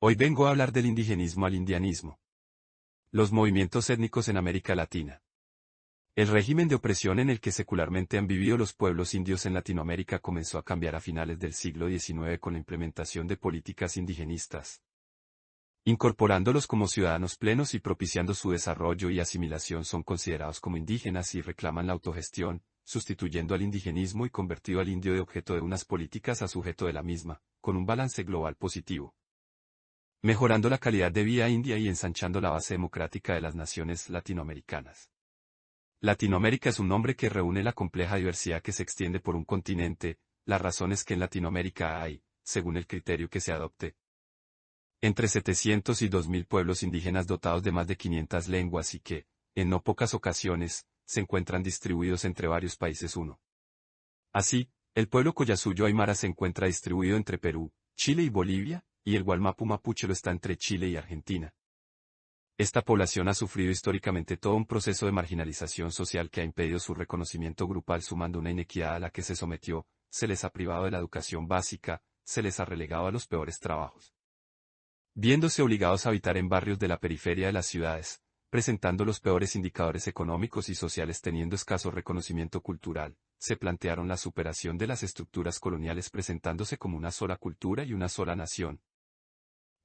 Hoy vengo a hablar del indigenismo al indianismo. Los movimientos étnicos en América Latina. El régimen de opresión en el que secularmente han vivido los pueblos indios en Latinoamérica comenzó a cambiar a finales del siglo XIX con la implementación de políticas indigenistas, incorporándolos como ciudadanos plenos y propiciando su desarrollo y asimilación. Son considerados como indígenas y reclaman la autogestión, sustituyendo al indigenismo y convertido al indio de objeto de unas políticas a sujeto de la misma, con un balance global positivo, mejorando la calidad de vida india y ensanchando la base democrática de las naciones latinoamericanas. Latinoamérica es un nombre que reúne la compleja diversidad que se extiende por un continente. La razón es que en Latinoamérica hay, según el criterio que se adopte, entre 700 y 2000 pueblos indígenas dotados de más de 500 lenguas y que, en no pocas ocasiones, se encuentran distribuidos entre varios países. Así, el pueblo Collasuyo Aymara se encuentra distribuido entre Perú, Chile y Bolivia, y el Gualmapu Mapuche lo está entre Chile y Argentina. Esta población ha sufrido históricamente todo un proceso de marginalización social que ha impedido su reconocimiento grupal, sumando una inequidad a la que se sometió. Se les ha privado de la educación básica, se les ha relegado a los peores trabajos, viéndose obligados a habitar en barrios de la periferia de las ciudades, presentando los peores indicadores económicos y sociales, teniendo escaso reconocimiento cultural. Se plantearon la superación de las estructuras coloniales presentándose como una sola cultura y una sola nación.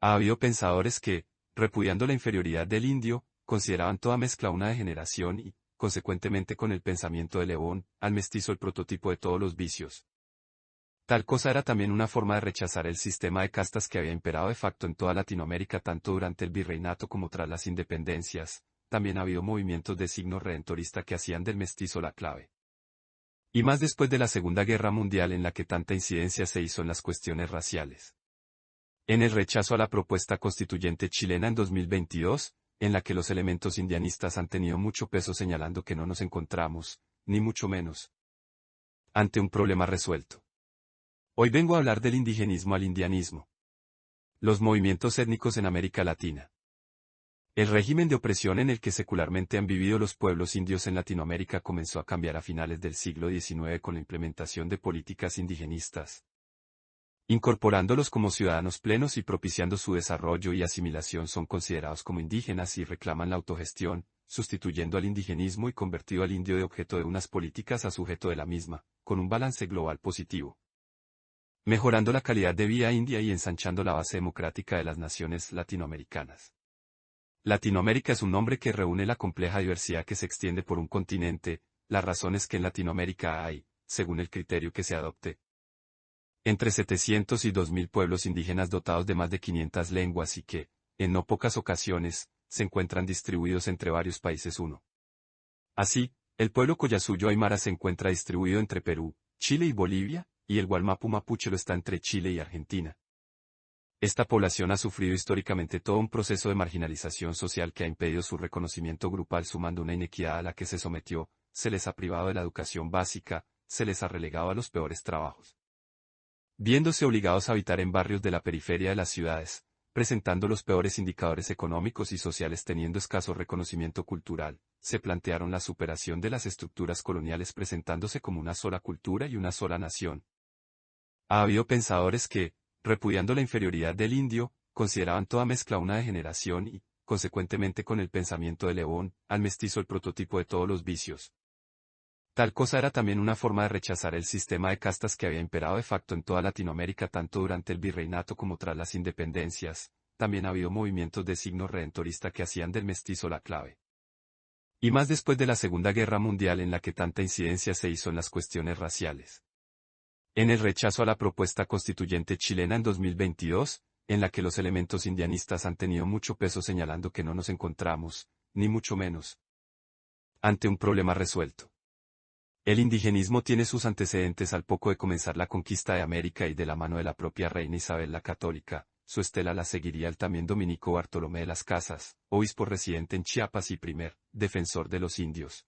Ha habido pensadores que, repudiando la inferioridad del indio, consideraban toda mezcla una degeneración y, consecuentemente con el pensamiento de León, al mestizo el prototipo de todos los vicios. Tal cosa era también una forma de rechazar el sistema de castas que había imperado de facto en toda Latinoamérica tanto durante el virreinato como tras las independencias. También ha habido movimientos de signo redentorista que hacían del mestizo la clave. Y más después de la Segunda Guerra Mundial, en la que tanta incidencia se hizo en las cuestiones raciales. En el rechazo a la propuesta constituyente chilena en 2022, en la que los elementos indianistas han tenido mucho peso, señalando que no nos encontramos, ni mucho menos, ante un problema resuelto. Hoy vengo a hablar del indigenismo al indianismo. Los movimientos étnicos en América Latina. El régimen de opresión en el que secularmente han vivido los pueblos indios en Latinoamérica comenzó a cambiar a finales del siglo XIX con la implementación de políticas indigenistas, incorporándolos como ciudadanos plenos y propiciando su desarrollo y asimilación. Son considerados como indígenas y reclaman la autogestión, sustituyendo al indigenismo y convertido al indio de objeto de unas políticas a sujeto de la misma, con un balance global positivo, mejorando la calidad de vida india y ensanchando la base democrática de las naciones latinoamericanas. Latinoamérica es un nombre que reúne la compleja diversidad que se extiende por un continente. La razón es que en Latinoamérica hay, según el criterio que se adopte, entre 700 y 2000 pueblos indígenas dotados de más de 500 lenguas y que, en no pocas ocasiones, se encuentran distribuidos entre varios países. Así, el pueblo Collasuyo Aymara se encuentra distribuido entre Perú, Chile y Bolivia, y el Gualmapu Mapuche lo está entre Chile y Argentina. Esta población ha sufrido históricamente todo un proceso de marginalización social que ha impedido su reconocimiento grupal, sumando una inequidad a la que se sometió. Se les ha privado de la educación básica, se les ha relegado a los peores trabajos, viéndose obligados a habitar en barrios de la periferia de las ciudades, presentando los peores indicadores económicos y sociales, teniendo escaso reconocimiento cultural. Se plantearon la superación de las estructuras coloniales presentándose como una sola cultura y una sola nación. Ha habido pensadores que, repudiando la inferioridad del indio, consideraban toda mezcla una degeneración y, consecuentemente con el pensamiento de León, al mestizo el prototipo de todos los vicios. Tal cosa era también una forma de rechazar el sistema de castas que había imperado de facto en toda Latinoamérica tanto durante el virreinato como tras las independencias. También ha habido movimientos de signo redentorista que hacían del mestizo la clave. Y más después de la Segunda Guerra Mundial, en la que tanta incidencia se hizo en las cuestiones raciales. En el rechazo a la propuesta constituyente chilena en 2022, en la que los elementos indianistas han tenido mucho peso, señalando que no nos encontramos, ni mucho menos, ante un problema resuelto. El indigenismo tiene sus antecedentes al poco de comenzar la conquista de América y de la mano de la propia reina Isabel la Católica. Su estela la seguiría el también dominico Bartolomé de las Casas, obispo residente en Chiapas y primer defensor de los indios.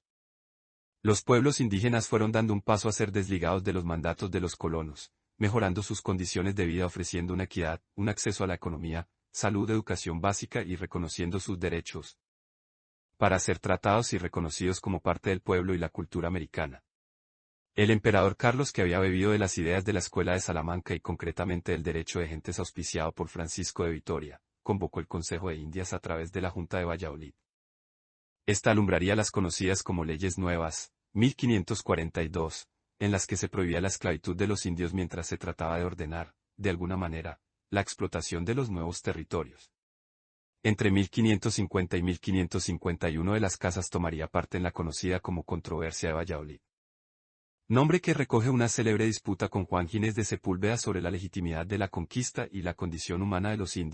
Los pueblos indígenas fueron dando un paso a ser desligados de los mandatos de los colonos, mejorando sus condiciones de vida, ofreciendo una equidad, un acceso a la economía, salud, educación básica y reconociendo sus derechos, para ser tratados y reconocidos como parte del pueblo y la cultura americana. El emperador Carlos, que había bebido de las ideas de la Escuela de Salamanca y concretamente del derecho de gentes auspiciado por Francisco de Vitoria, convocó el Consejo de Indias a través de la Junta de Valladolid. Esta alumbraría las conocidas como Leyes Nuevas, 1542, en las que se prohibía la esclavitud de los indios mientras se trataba de ordenar, de alguna manera, la explotación de los nuevos territorios. Entre 1550 y 1551 de las casas tomaría parte en la conocida como Controversia de Valladolid. Nombre que recoge una célebre disputa con Juan Ginés de Sepúlveda sobre la legitimidad de la conquista y la condición humana de los indios.